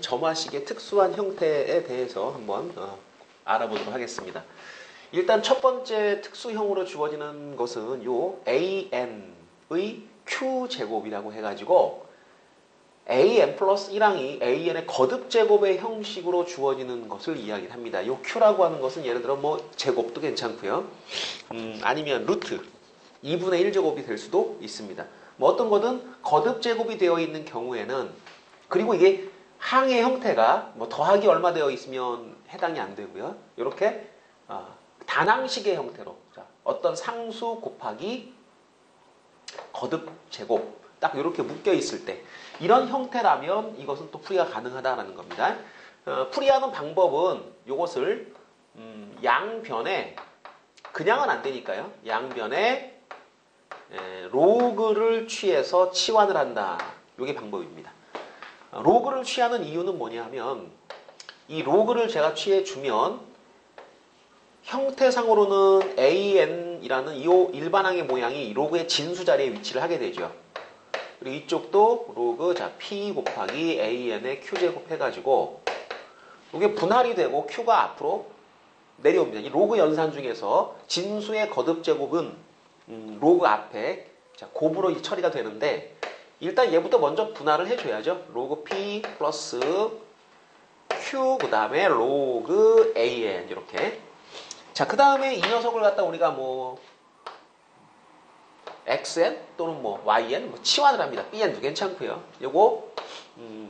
점화식의 특수한 형태에 대해서 한번 알아보도록 하겠습니다. 일단 첫 번째 특수형으로 주어지는 것은 요 AN의 Q제곱이라고 해가지고 AN 플러스 1항이 AN의 거듭제곱의 형식으로 주어지는 것을 이야기를 합니다. 요 Q라고 하는 것은 예를 들어 뭐 제곱도 괜찮고요. 아니면 루트 2분의 1제곱이 될 수도 있습니다. 뭐 어떤 거든 거듭제곱이 되어 있는 경우에는, 그리고 이게 항의 형태가 뭐 더하기 얼마 되어 있으면 해당이 안 되고요. 이렇게 단항식의 형태로, 자, 어떤 상수 곱하기 거듭제곱 딱 이렇게 묶여 있을 때 이런 형태라면 이것은 또 풀이가 가능하다라는 겁니다. 풀이하는 방법은 이것을 양변에, 그냥은 안 되니까요. 양변에 로그를 취해서 치환을 한다. 이게 방법입니다. 로그를 취하는 이유는 뭐냐 하면, 이 로그를 제가 취해주면 형태상으로는 AN이라는 이 일반항의 모양이 로그의 진수 자리에 위치를 하게 되죠. 그리고 이쪽도 로그, 자, P 곱하기 AN의 Q제곱 해가지고 이게 분할이 되고 Q가 앞으로 내려옵니다. 이 로그 연산 중에서 진수의 거듭제곱은 로그 앞에, 자, 곱으로 처리가 되는데, 일단 얘부터 먼저 분할을 해줘야죠. 로그 P 플러스 Q, 그 다음에 로그 AN, 이렇게. 자, 그 다음에 이 녀석을 갖다 우리가 뭐 XN 또는 뭐 YN 뭐 치환을 합니다. BN도 괜찮고요. 요거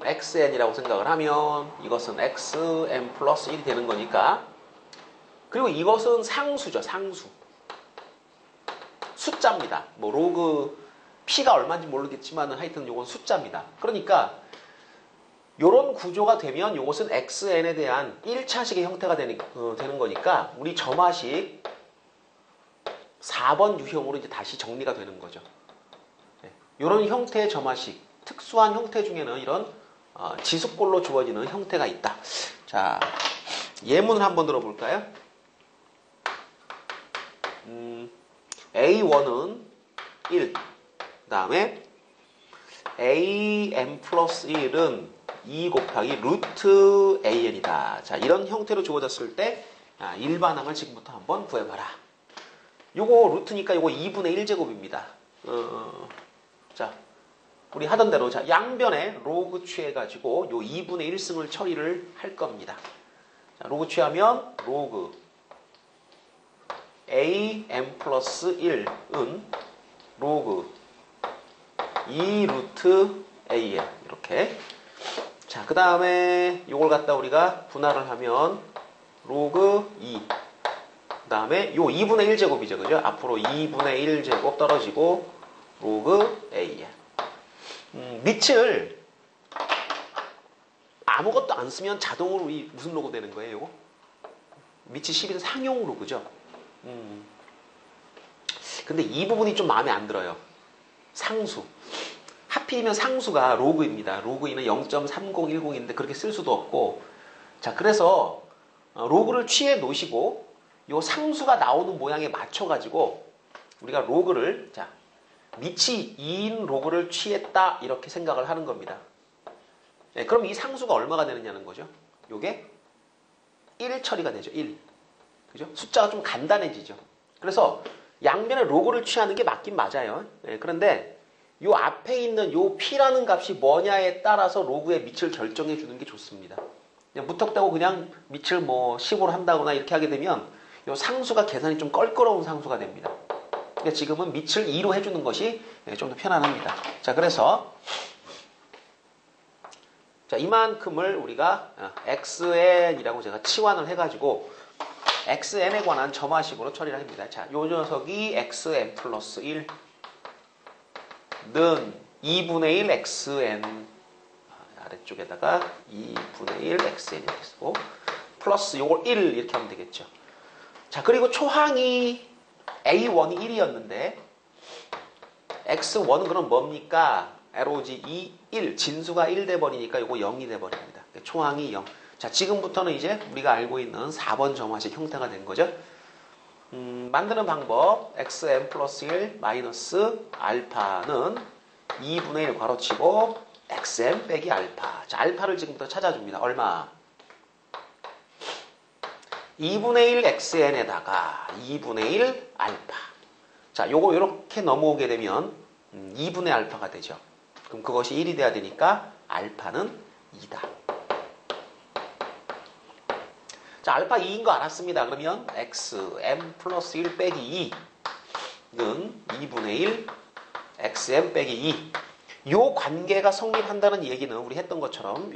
XN이라고 생각을 하면 이것은 XN 플러스 1이 되는 거니까. 그리고 이것은 상수죠. 상수. 숫자입니다. 뭐 로그 P가 얼마인지 모르겠지만 하여튼 요건 숫자입니다. 그러니까 요런 구조가 되면 요것은 XN에 대한 1차식의 형태가 되는 거니까 우리 점화식 4번 유형으로 이제 다시 정리가 되는 거죠. 요런 형태의 점화식, 특수한 형태 중에는 이런 지수꼴로 주어지는 형태가 있다. 자, 예문을 한번 들어볼까요? A1은 1, 그 다음에 AN 플러스 1은 2 곱하기 루트 AN이다. 자, 이런 형태로 주어졌을 때 일반항을 지금부터 한번 구해봐라. 요거 루트니까 요거 2분의 1제곱입니다. 자, 우리 하던 대로, 자, 양변에 로그 취해가지고 요 2분의 1승을 처리를 할 겁니다. 자, 로그 취하면 로그 AN 플러스 1은 로그 2 루트 AN, 이렇게. 자, 그 다음에 요걸 갖다 우리가 분할을 하면 로그 2, 그 다음에 요 2분의 1제곱이죠. 그죠? 앞으로 2분의 1제곱 떨어지고 로그 AN. 밑을 아무것도 안 쓰면 자동으로 무슨 로그 되는 거예요? 요거? 밑이 10인 상용 로그죠. 근데 이 부분이 좀 마음에 안 들어요. 상수. 하필이면 상수가 로그입니다. 로그 2는 0.3010인데 그렇게 쓸 수도 없고. 자, 그래서 로그를 취해 놓으시고 요 상수가 나오는 모양에 맞춰가지고 우리가 로그를, 자, 밑이 2인 로그를 취했다, 이렇게 생각을 하는 겁니다. 네, 그럼 이 상수가 얼마가 되느냐는 거죠. 요게 1 처리가 되죠. 1. 그죠? 숫자가 좀 간단해지죠. 그래서 양변에 로그를 취하는 게 맞긴 맞아요. 네, 그런데 요 앞에 있는 요 P라는 값이 뭐냐에 따라서 로그의 밑을 결정해 주는 게 좋습니다. 그냥 무턱대고 그냥 밑을 뭐 10으로 한다거나 이렇게 하게 되면 요 상수가 계산이 좀 껄끄러운 상수가 됩니다. 그러니까 지금은 밑을 2로 해주는 것이 좀 더 편안합니다. 자, 그래서 자, 이만큼을 우리가 XN이라고 제가 치환을 해가지고 XN에 관한 점화식으로 처리를 합니다. 자, 요 녀석이 XN 플러스 1는 2분의 1 XN, 아래쪽에다가 2분의 1 XN 이렇게 쓰고 플러스 요걸 1 이렇게 하면 되겠죠. 자, 그리고 초항이 A1이 1이었는데 X1은 그럼 뭡니까? LOG 2, 1. 진수가 1 돼버리니까 요거 0이 돼버립니다. 초항이 0. 자, 지금부터는 이제 우리가 알고 있는 4번 점화식 형태가 된 거죠. 만드는 방법, xn 플러스 1 마이너스 알파는 2분의 1 괄호치고 xn 빼기 알파. 자, 알파를 지금부터 찾아줍니다. 얼마? 2분의 1 xn에다가 2분의 1 알파. 자, 요거 이렇게 넘어오게 되면 2분의 알파가 되죠. 그럼 그것이 1이 돼야 되니까 알파는 2다. 자, 알파 2인 거 알았습니다. 그러면 xm 플러스 1 빼기 2는 2분의 1 xm 빼기 2. 요 관계가 성립한다는 얘기는 우리 했던 것처럼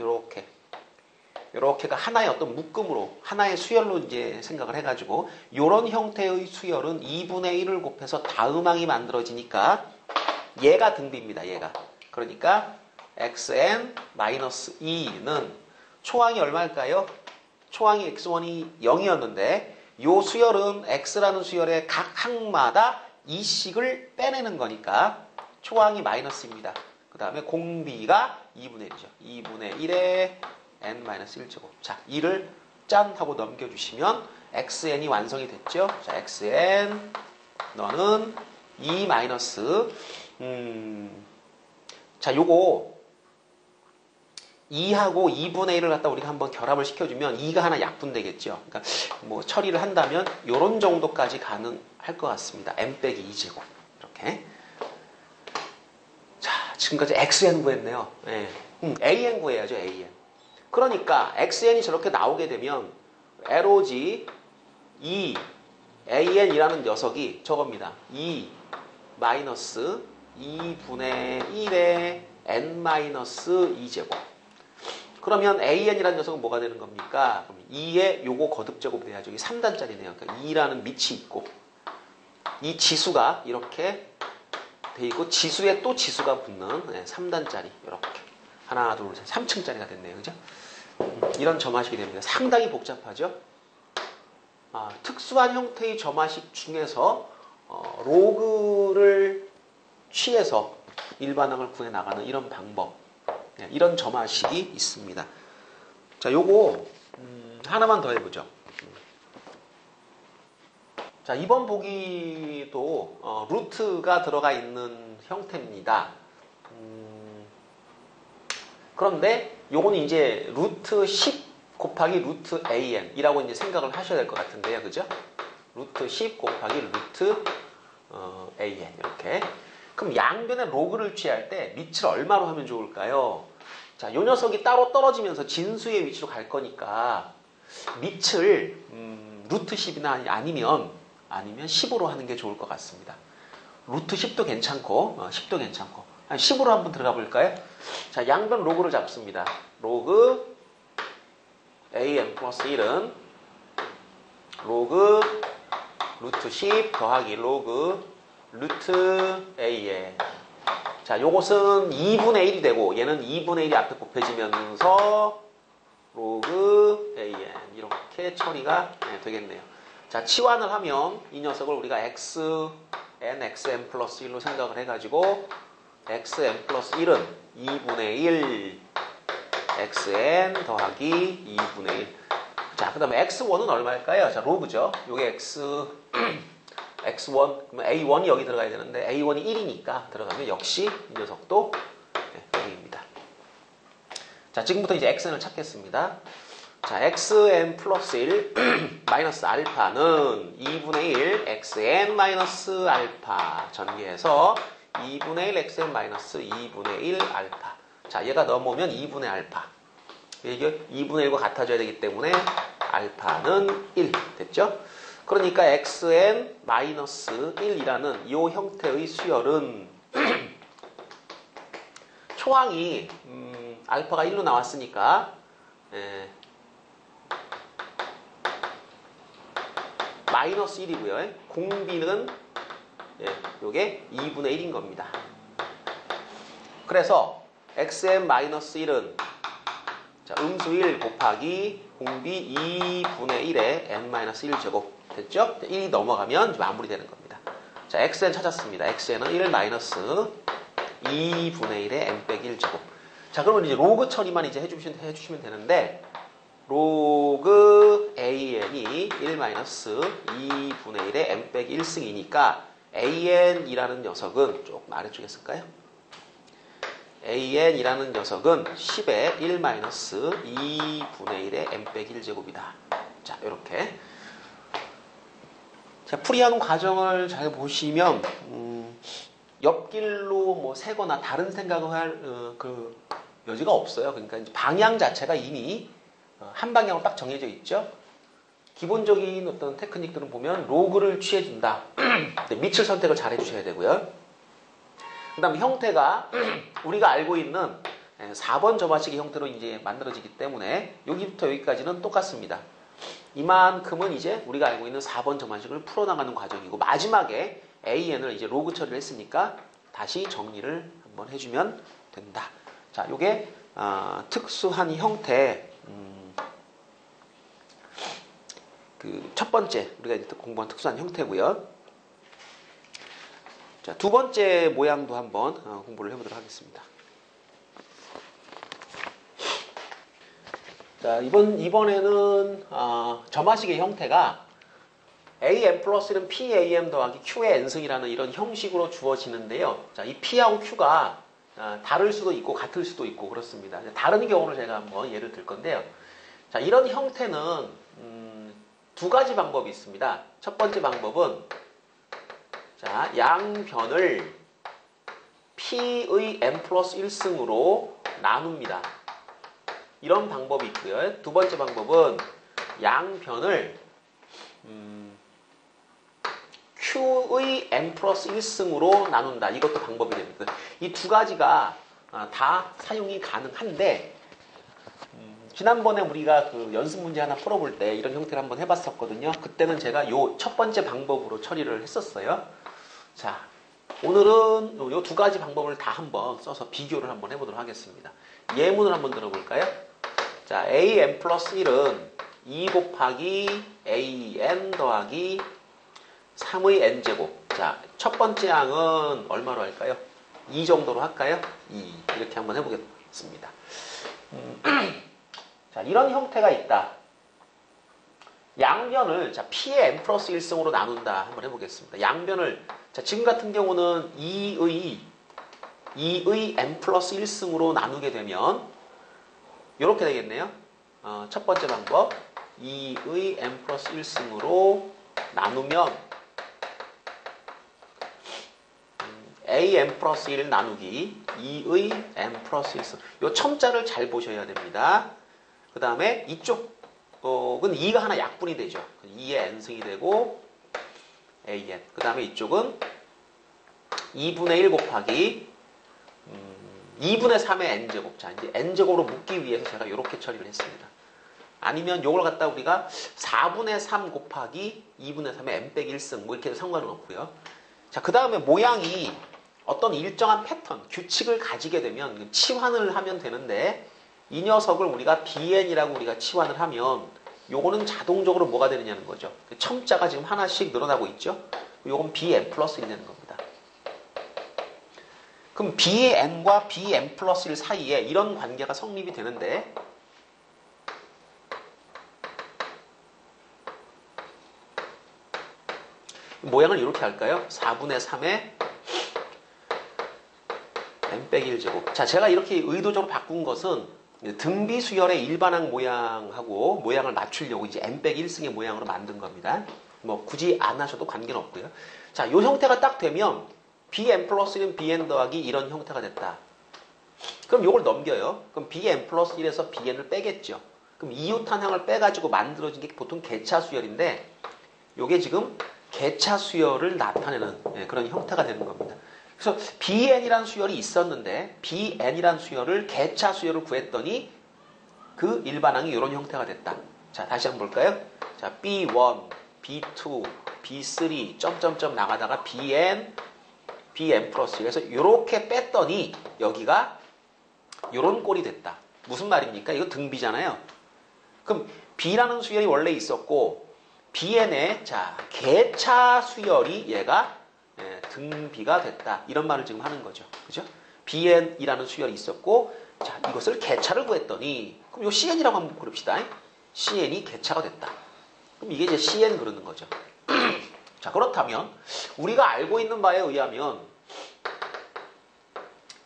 요렇게가 하나의 어떤 묶음으로, 하나의 수열로 이제 생각을 해가지고 요런 형태의 수열은 2분의 1을 곱해서 다음항이 만들어지니까 얘가 등비입니다. 얘가. 그러니까 xn-2는 초항이 얼마일까요? 초항이 x1이 0이었는데 요 수열은 x라는 수열의 각 항마다 2씩을 빼내는 거니까 초항이 마이너스입니다. 그 다음에 공비가 2분의 1이죠. 2분의 1에 n-1제곱. 자, 2를 짠 하고 넘겨주시면 xn이 완성이 됐죠. 자, xn 너는 2 마이너스 자, 요거 2하고 2분의 1을 갖다 우리가 한번 결합을 시켜주면 2가 하나 약분되겠죠. 그러니까 뭐 처리를 한다면 요런 정도까지 가능할 것 같습니다. m 빼기 2제곱. 이렇게. 자, 지금까지 xn 구했네요. 네. an 구해야죠. an. 그러니까 xn이 저렇게 나오게 되면 LOG 2 an이라는 녀석이 저겁니다. 2 마이너스 2분의 1의 n-2제곱. 그러면 an이라는 녀석은 뭐가 되는 겁니까? 2에 요거 거듭제곱 돼야죠. 이게 3단짜리네요. 그러니까 2라는 밑이 있고 이 지수가 이렇게 돼 있고 지수에 또 지수가 붙는 3단짜리 이렇게 하나 둘 셋 3층짜리가 됐네요. 그죠? 이런 점화식이 됩니다. 상당히 복잡하죠? 특수한 형태의 점화식 중에서 로그를 취해서 일반항을 구해 나가는 이런 방법, 이런 점화식이 있습니다. 자, 요거 하나만 더 해보죠. 자, 이번 보기도 루트가 들어가 있는 형태입니다. 그런데 요거는 이제 루트 10 곱하기 루트 an이라고 이제 생각을 하셔야 될 것 같은데요. 그죠? 루트 10 곱하기 루트 an 이렇게. 그럼 양변의 로그를 취할 때 밑을 얼마로 하면 좋을까요? 자, 요 녀석이 따로 떨어지면서 진수의 위치로 갈 거니까 밑을 루트 10이나 아니면 10으로 하는 게 좋을 것 같습니다. 루트 10도 괜찮고 10도 괜찮고 10으로 한번 들어가 볼까요? 자, 양변 로그를 잡습니다. 로그 an 플러스 1은 로그 루트 10 더하기 로그 루트 an. 자, 요것은 2분의 1이 되고 얘는 2분의 1이 앞에 곱해지면서 로그 an 이렇게 처리가 되겠네요. 자, 치환을 하면 이 녀석을 우리가 xn, xn 플러스 1로 생각을 해가지고 xn 플러스 1은 2분의 1 xn 더하기 2분의 1. 자, 그 다음에 x1은 얼마일까요? 자, 로그죠. 요게 x1, 그러면 a1이 여기 들어가야 되는데 a1이 1이니까 들어가면 역시 이 녀석도 0입니다. 자, 지금부터 이제 xn을 찾겠습니다. 자, xn 플러스 1 마이너스 알파는 2분의 1 xn 마이너스 알파 전개해서 2분의 1 xn 마이너스 2분의 1 알파. 자, 얘가 넘어오면 2분의 알파. 이게 2분의 1과 같아져야 되기 때문에 알파는 1 됐죠? 그러니까 xn 마이너스 1이라는 이 형태의 수열은 초항이 알파가 1로 나왔으니까 마이너스 1이고요. 공비는 요게 2분의 1인 겁니다. 그래서 xn 마이너스 1은 자, 음수 1 곱하기 공비 2분의 1에 n-1제곱 됐죠? 1이 넘어가면 마무리되는 겁니다. 자, xn 찾았습니다. xn은 1 마이너스 2분의 1에 n 빼기 1제곱. 자, 그러면 이제 로그 처리만 이제 해주시면 되는데 로그 an이 1 마이너스 2분의 1에 n 빼기 1승이니까 an이라는 녀석은 조금 아래쪽에 쓸까요? AN이라는 녀석은 10의 1 마이너스 2분의 1의 n 빼기 1제곱이다. 자, 이렇게. 자, 풀이하는 과정을 잘 보시면, 옆길로 뭐 세거나 다른 생각을 할, 그 여지가 없어요. 그러니까 이제 방향 자체가 이미 한 방향으로 딱 정해져 있죠. 기본적인 어떤 테크닉들은 보면 로그를 취해준다. 밑을 선택을 잘 해주셔야 되고요. 그 다음 형태가 우리가 알고 있는 4번 점화식의 형태로 이제 만들어지기 때문에 여기부터 여기까지는 똑같습니다. 이만큼은 이제 우리가 알고 있는 4번 점화식을 풀어나가는 과정이고 마지막에 AN을 이제 로그 처리를 했으니까 다시 정리를 한번 해주면 된다. 자, 요게 특수한 형태 그 첫 번째 우리가 이제 공부한 특수한 형태고요. 자, 두 번째 모양도 한번 공부를 해보도록 하겠습니다. 자, 이번에는 점화식의 형태가 AM 플러스는 PAM 더하기 Q의 n승이라는 이런 형식으로 주어지는데요. 자, 이 P하고 Q가 다를 수도 있고 같을 수도 있고 그렇습니다. 다른 경우를 제가 한번 예를 들 건데요. 자, 이런 형태는 두 가지 방법이 있습니다. 첫 번째 방법은 자, 양변을 P의 n 플러스 1승으로 나눕니다. 이런 방법이 있고요. 두 번째 방법은 양변을 Q의 n 플러스 1승으로 나눈다. 이것도 방법이 됩니다. 이 두 가지가 다 사용이 가능한데 지난번에 우리가 그 연습 문제 하나 풀어볼 때 이런 형태를 한번 해봤었거든요. 그때는 제가 요 첫 번째 방법으로 처리를 했었어요. 자, 오늘은 요 두 가지 방법을 다 한번 써서 비교를 한번 해보도록 하겠습니다. 예문을 한번 들어볼까요? 자, AN 플러스 1은 2 곱하기 AN 더하기 3의 n제곱. 자, 첫 번째 양은 얼마로 할까요? 2 정도로 할까요? 2. 이렇게 한번 해보겠습니다. 자, 이런 형태가 있다. 양변을 자, P의 n 플러스 1승으로 나눈다. 한번 해보겠습니다. 양변을 자, 지금 같은 경우는 2의 n 플러스 1승으로 나누게 되면 이렇게 되겠네요. 첫 번째 방법 2의 n 플러스 1승으로 나누면 AN 플러스 1 나누기 2의 n 플러스 1승. 이 첨자를 잘 보셔야 됩니다. 그 다음에 이쪽은 2가 하나 약분이 되죠. 2의 n승이 되고 AN. 그 다음에 이쪽은 2분의 1 곱하기 2분의 3의 n제곱. 자, 이제 n제곱으로 묶기 위해서 제가 이렇게 처리를 했습니다. 아니면 이걸 갖다 우리가 4분의 3 곱하기 2분의 3의 n 빼기 1승 뭐 이렇게 해도 상관은 없고요. 자, 그 다음에 모양이 어떤 일정한 패턴, 규칙을 가지게 되면 치환을 하면 되는데 이 녀석을 우리가 BN이라고 우리가 치환을 하면 요거는 자동적으로 뭐가 되느냐는 거죠. 첨자가 지금 하나씩 늘어나고 있죠. 요건 BN 플러스 1이 되는 겁니다. 그럼 BN과 BN 플러스 1 사이에 이런 관계가 성립이 되는데 모양을 이렇게 할까요? 4분의 3의 n 빼기 1제곱. 자, 제가 이렇게 의도적으로 바꾼 것은 등비 수열의 일반항 모양하고 모양을 맞추려고 이제 n 빼기 1승의 모양으로 만든 겁니다. 뭐 굳이 안 하셔도 관계는 없고요. 자, 요 형태가 딱 되면 bn 플러스 1은 bn 더하기 이런 형태가 됐다. 그럼 요걸 넘겨요. 그럼 bn 플러스 1에서 bn을 빼겠죠. 그럼 이웃한항을 빼가지고 만들어진 게 보통 개차 수열인데 요게 지금 개차 수열을 나타내는 그런 형태가 되는 겁니다. 그래서 BN이라는 수열이 있었는데 BN이라는 수열을 개차 수열을 구했더니 그 일반항이 이런 형태가 됐다. 자, 다시 한번 볼까요? 자, B1, B2, B3 점점점 나가다가 BN, BN 플러스 그래서 이렇게 뺐더니 여기가 이런 꼴이 됐다. 무슨 말입니까? 이거 등비잖아요. 그럼 B라는 수열이 원래 있었고 BN의 자 개차 수열이 얘가 등비가 됐다. 이런 말을 지금 하는 거죠. 그죠? BN이라는 수열이 있었고 자 이것을 개차를 구했더니 그럼 요 CN이라고 한번 그럽시다. CN이 개차가 됐다. 그럼 이게 이제 CN 그러는 거죠. 자 그렇다면 우리가 알고 있는 바에 의하면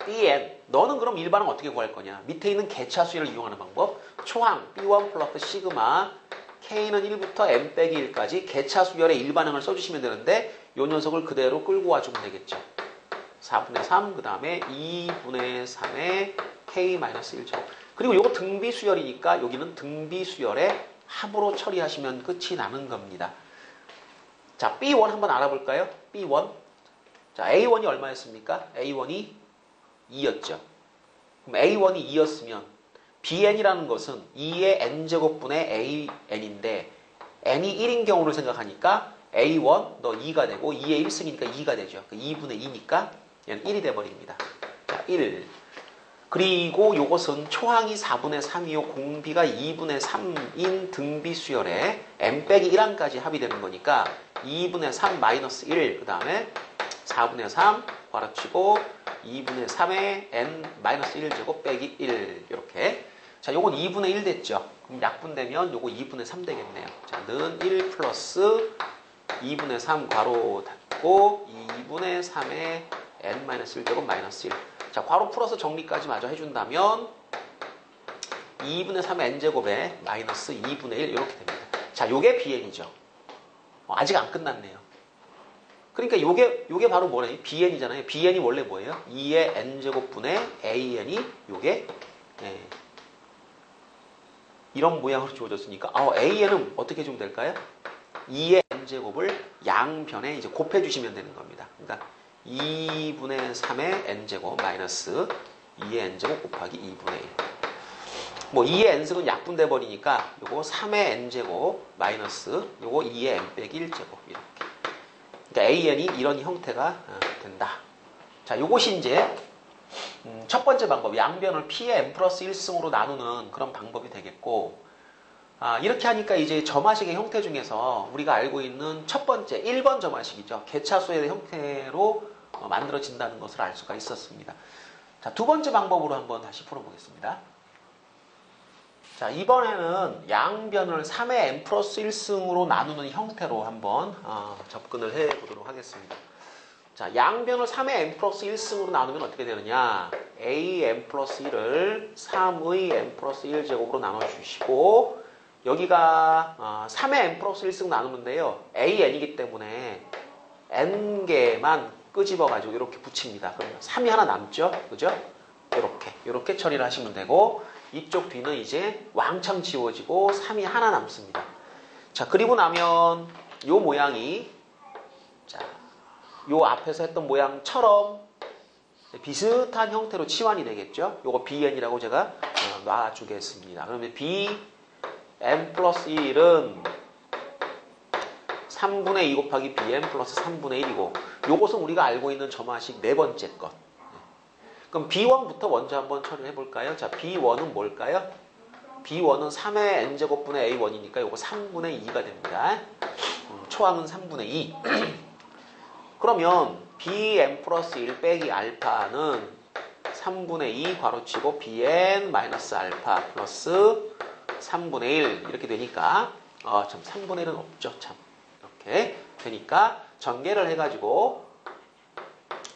bn. 너는 그럼 일반항 어떻게 구할 거냐? 밑에 있는 개차수를 이용하는 방법. 초항 b1 플러스 시그마 k는 1부터 n 빼기 1까지 개차수열의 일반항을 써주시면 되는데 요 녀석을 그대로 끌고 와주면 되겠죠. 4분의 3, 그 다음에 2분의 3의 k-1제곱. 그리고 요거 등비수열이니까 여기는 등비수열의 합으로 처리하시면 끝이 나는 겁니다. 자, B1 한번 알아볼까요? B1. 자, A1이 얼마였습니까? A1이 2였죠. 그럼 A1이 2였으면 Bn이라는 것은 2의 n제곱분의 AN인데 n이 1인 경우를 생각하니까 A1 너 2가 되고 2의 1승이니까 2가 되죠. 2분의 2니까 얘는 1이 돼버립니다. 자, 1. 그리고 요것은 초항이 4분의 3이요. 공비가 2분의 3인 등비수열에 n 빼기 1항까지 합의되는 거니까 2분의 3 마이너스 1, 그 다음에 4분의 3 괄호치고 2분의 3의 n 마이너스 1제곱 빼기 1 이렇게. 자, 요건 2분의 1 됐죠. 그럼 약분되면 요거 2분의 3 되겠네요. 자, 는 1 플러스 2분의 3 괄호 닫고 2분의 3의 n 마이너스 1제곱 마이너스 1. 자, 괄호 풀어서 정리까지 마저 해준다면 2분의 3의 n제곱에 마이너스 2분의 1 이렇게 됩니다. 자, 요게 bn이죠. 아직 안 끝났네요. 그러니까 요게 바로 뭐래? bn이잖아요. bn이 원래 뭐예요? 2의 n제곱분의 an이 요게 이런 모양으로 주어졌으니까 an은 어떻게 해주면 될까요? 2의 n제곱을 양변에 이제 곱해주시면 되는 겁니다. 그러니까 2분의 3의 n제곱 마이너스 2의 n제곱 곱하기 2분의 1. 뭐 2의 n승은 약분돼 버리니까 요거 3의 n제곱 마이너스 요거 2의 n 빼기 1제곱 이렇게. 그러니까 an이 이런 형태가 된다. 자, 요것이 이제 첫 번째 방법, 양변을 p의 n 플러스 1승으로 나누는 그런 방법이 되겠고, 이렇게 하니까 이제 점화식의 형태 중에서 우리가 알고 있는 첫 번째 1번 점화식이죠. 개차수의 형태로 만들어진다는 것을 알 수가 있었습니다. 자, 두 번째 방법으로 한번 다시 풀어보겠습니다. 자, 이번에는 양변을 3의 n 플러스 1승으로 나누는 형태로 한번 접근을 해보도록 하겠습니다. 자, 양변을 3의 n 플러스 1승으로 나누면 어떻게 되느냐? a n 플러스 1을 3의 n 플러스 1제곱으로 나눠주시고, 여기가 3의 n 플러스 1승 나누는데요. an이기 때문에 n개만 끄집어가지고 이렇게 붙입니다. 그럼 3이 하나 남죠? 그죠? 이렇게 처리를 하시면 되고, 이쪽 뒤는 이제 왕창 지워지고 3이 하나 남습니다. 자, 그리고 나면 요 모양이, 자, 요 앞에서 했던 모양처럼 비슷한 형태로 치환이 되겠죠? 요거 bn이라고 제가 놔주겠습니다. 그러면 bn 플러스 1은 3분의 2 곱하기 bn 플러스 3분의 1이고, 요것은 우리가 알고 있는 점화식 네 번째 것. 그럼 b1부터 먼저 한번 처리해 볼까요? 자, b1은 뭘까요? b1은 3의 n제곱분의 a1이니까 요거 3분의 2가 됩니다. 초항은 3분의 2. 그러면 bn 플러스 1 빼기 알파는 3분의 2 괄호치고 bn 마이너스 알파 플러스 3분의 1 이렇게 되니까 참 3분의 1은 없죠. 참 이렇게 되니까 전개를 해가지고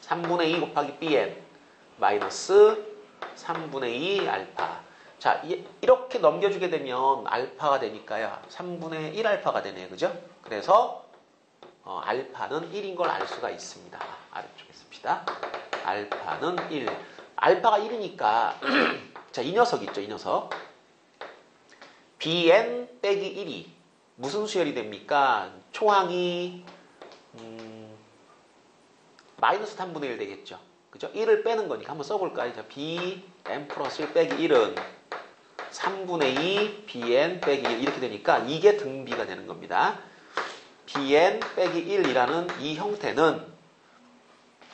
3분의 2 곱하기 bn 마이너스 3분의 2 알파. 자, 이렇게 넘겨주게 되면 알파가 되니까요. 3분의 1 알파가 되네요. 그죠? 그래서 알파는 1인 걸 알 수가 있습니다. 아래쪽에 씁시다. 알파는 1. 알파가 1이니까 자, 이 녀석 있죠. 이 녀석. bn 빼기 1이 무슨 수열이 됩니까? 초항이 마이너스 3분의 1 되겠죠. 그죠? 1을 빼는 거니까 한번 써볼까요? 자, bn 플러스 1 빼기 1은 3분의 2 bn 빼기 1 이렇게 되니까 이게 등비가 되는 겁니다. bn 빼기 1이라는 이 형태는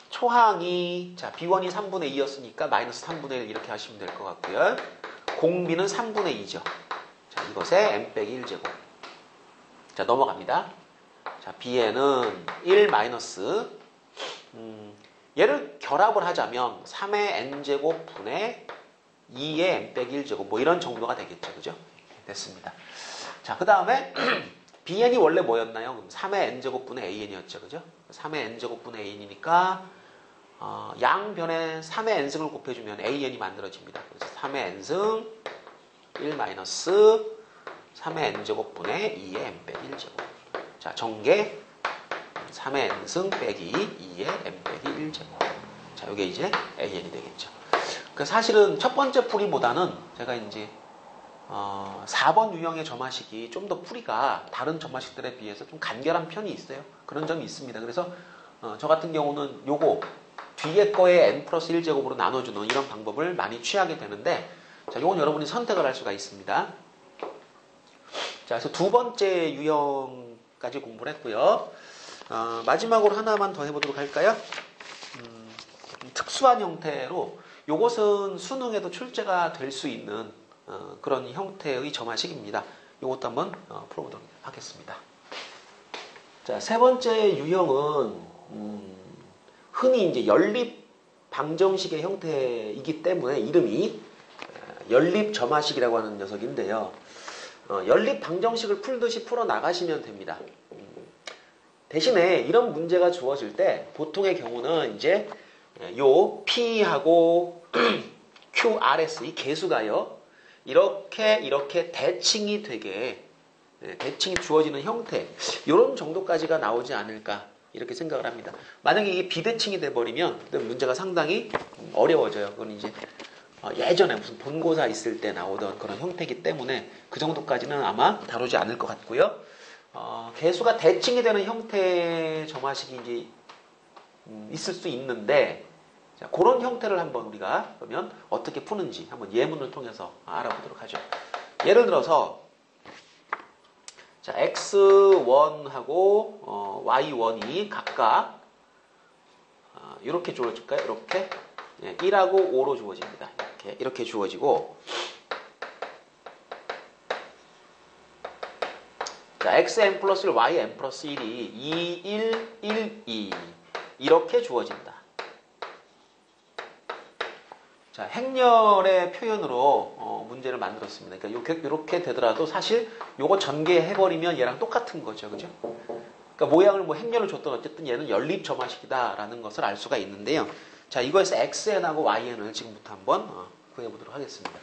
초항이 자 b1이 3분의 2였으니까 마이너스 3분의 1 이렇게 하시면 될 것 같고요. 공비는 3분의 2죠. 자, 이것에 n 빼기 1제곱. 자, 넘어갑니다. 자, bn은 1 마이너스 얘를 결합을 하자면 3의 n제곱 분의 2의 n 빼기 1제곱 뭐 이런 정도가 되겠죠. 그죠? 됐습니다. 자, 그 다음에 bn이 원래 뭐였나요? 그럼 3의 n제곱 분의 an이었죠. 그죠? 3의 n제곱 분의 an이니까 양변에 3의 n승을 곱해주면 an이 만들어집니다. 그래서 3의 n승 1 마이너스 3의 n제곱분의 2의 n 빼기 1제곱. 자, 정계 3의 n승 빼기 2의 n 빼기 1제곱. 자, 이게 이제 an이 되겠죠. 그 사실은 첫 번째 풀이보다는 제가 이제 4번 유형의 점화식이 좀 더 풀이가 다른 점화식들에 비해서 좀 간결한 편이 있어요. 그런 점이 있습니다. 그래서 저 같은 경우는 요거 뒤에 거에 n 플러스 1제곱으로 나눠주는 이런 방법을 많이 취하게 되는데, 자, 요건 여러분이 선택을 할 수가 있습니다. 자, 그래서 두 번째 유형까지 공부를 했고요. 마지막으로 하나만 더 해보도록 할까요? 특수한 형태로 요것은 수능에도 출제가 될 수 있는 그런 형태의 점화식입니다. 요것도 한번 풀어보도록 하겠습니다. 자, 세 번째 유형은 흔히 이제 연립 방정식의 형태이기 때문에 이름이 연립 점화식이라고 하는 녀석인데요. 연립 방정식을 풀듯이 풀어 나가시면 됩니다. 대신에 이런 문제가 주어질 때 보통의 경우는 이제 요 P하고 QRS 이 개수가요, 이렇게 대칭이 되게 대칭이 주어지는 형태, 이런 정도까지가 나오지 않을까 이렇게 생각을 합니다. 만약에 이게 비대칭이 돼버리면 문제가 상당히 어려워져요. 그건 이제 예전에 무슨 본고사 있을 때 나오던 그런 형태이기 때문에 그 정도까지는 아마 다루지 않을 것 같고요. 개수가 대칭이 되는 형태의 점화식이 이제 있을 수 있는데, 자, 그런 형태를 한번 우리가 그러면 어떻게 푸는지 한번 예문을 통해서 알아보도록 하죠. 예를 들어서 자, x1하고 y1이 각각 이렇게 주어질까요? 이렇게 1하고 5로 주어집니다. 이렇게 주어지고, 자, xn 플러스 1, yn 플러스 1이 2, 1, 1, 2 이렇게 주어진다. 자, 행렬의 표현으로 문제를 만들었습니다. 그러니까 이렇게 되더라도 사실 요거 전개해버리면 얘랑 똑같은 거죠. 그죠? 그러니까 모양을 뭐 행렬을 줬던 어쨌든 얘는 연립 점화식이다라는 것을 알 수가 있는데요. 자, 이거에서 xn하고 yn을 지금부터 한번 구해보도록 하겠습니다.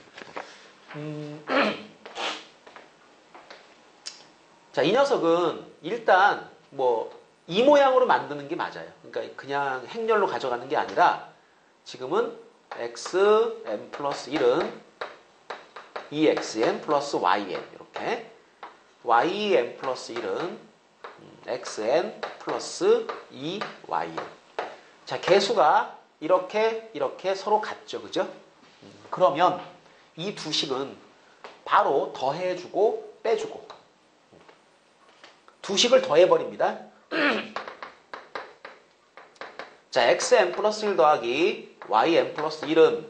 자, 이 녀석은 일단 뭐 이 모양으로 만드는 게 맞아요. 그러니까 그냥 행렬로 가져가는 게 아니라 지금은 xn 플러스 1은 2xn 플러스 yn 이렇게, yn 플러스 1은 xn 플러스 2yn. 자, 개수가 이렇게 서로 같죠. 그죠? 그러면 이 두 식은 바로 더해주고 빼주고 두 식을 더해버립니다. 자, xn 플러스 1 더하기 yn 플러스 1은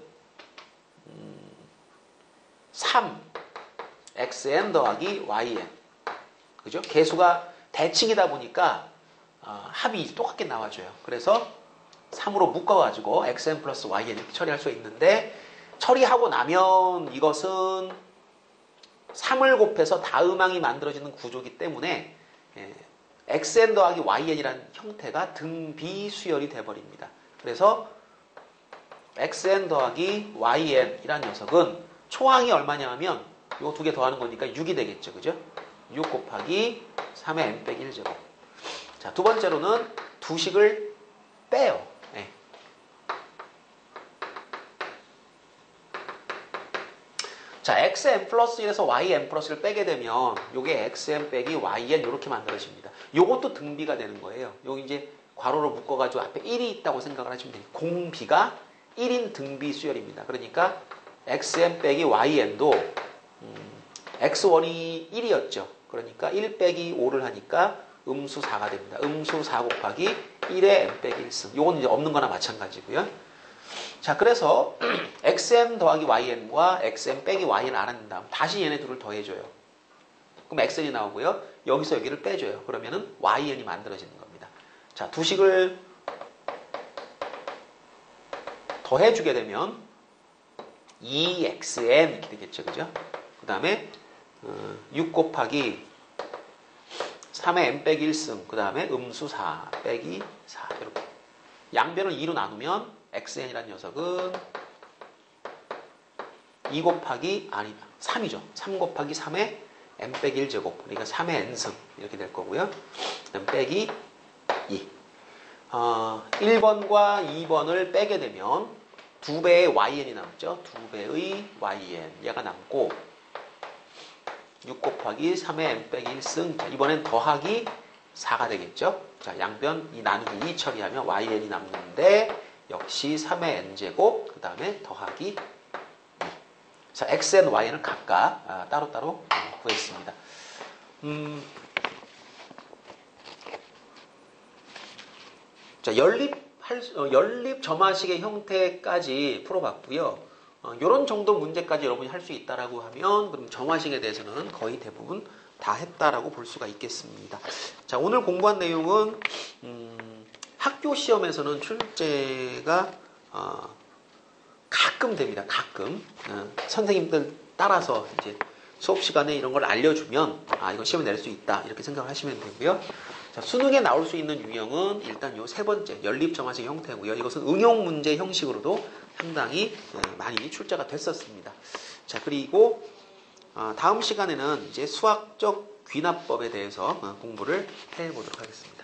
3 xn 더하기 yn. 그죠? 개수가 대칭이다 보니까 합이 똑같게 나와줘요. 그래서 3으로 묶어가지고 xn 플러스 yn 이렇게 처리할 수 있는데, 처리하고 나면 이것은 3을 곱해서 다음항이 만들어지는 구조이기 때문에 xn 더하기 yn이라는 형태가 등비수열이 돼버립니다. 그래서 xn 더하기 yn이라는 녀석은 초항이 얼마냐 하면 이거 두 개 더하는 거니까 6이 되겠죠. 그죠? 6 곱하기 3의 n 빼기 1제곱. 자, 두 번째로는 두 식을 빼요. 네. 자, xn 플러스 1에서 yn 플러스 1을 빼게 되면 요게 xn 빼기 yn 이렇게 만들어집니다. 요것도 등비가 되는 거예요. 여기 이제 괄호로 묶어가지고 앞에 1이 있다고 생각을 하시면 돼요. 공비가 1인 등비 수열입니다. 그러니까 xn 빼기 yn도 x1이 1이었죠. 그러니까 1 빼기 5를 하니까 음수 4가 됩니다. 음수 4 곱하기 1의 n 빼기 1승. 요건 이제 없는 거나 마찬가지고요. 자, 그래서 xn 더하기 yn과 xn 빼기 y는 알아낸 다음 다시 얘네 둘을 더해줘요. 그럼 xn이 나오고요. 여기서 여기를 빼줘요. 그러면은 yn이 만들어지는 겁니다. 자, 두 식을 더해주게 되면 2xn 이렇게 되겠죠. 그죠? 그 다음에 6 곱하기 3의 n 빼기 1승, 그 다음에 음수 4 빼기 4 이렇게. 양변을 2로 나누면 xn이라는 녀석은 2 곱하기 아니다 3이죠. 3 곱하기 3의 n 빼기 1제곱 그러니까 3의 n승 이렇게 될 거고요. 그다음 빼기 2 1번과 2번을 빼게 되면 2배의 yn이 남죠. 2배의 yn 얘가 남고 6 곱하기 3의 n 빼기 1승 자, 이번엔 더하기 4가 되겠죠. 자, 양변 이 나누기 2 처리하면 yn이 남는데 역시 3의 n제곱 그 다음에 더하기 2. 자, xn, y는 각각 따로따로 구했습니다. 자, 연립 점화식의 형태까지 풀어봤고요. 이런 정도 문제까지 여러분이 할 수 있다라고 하면 그럼 점화식에 대해서는 거의 대부분 다 했다라고 볼 수가 있겠습니다. 자, 오늘 공부한 내용은 학교 시험에서는 출제가 가끔 됩니다. 가끔 선생님들 따라서 이제 수업 시간에 이런 걸 알려주면 이거 시험에 낼 수 있다 이렇게 생각을 하시면 되고요. 자, 수능에 나올 수 있는 유형은 일단 요 세 번째 연립점화식 형태고요. 이것은 응용 문제 형식으로도 상당히 많이 출제가 됐었습니다. 자, 그리고 다음 시간에는 이제 수학적 귀납법에 대해서 공부를 해보도록 하겠습니다.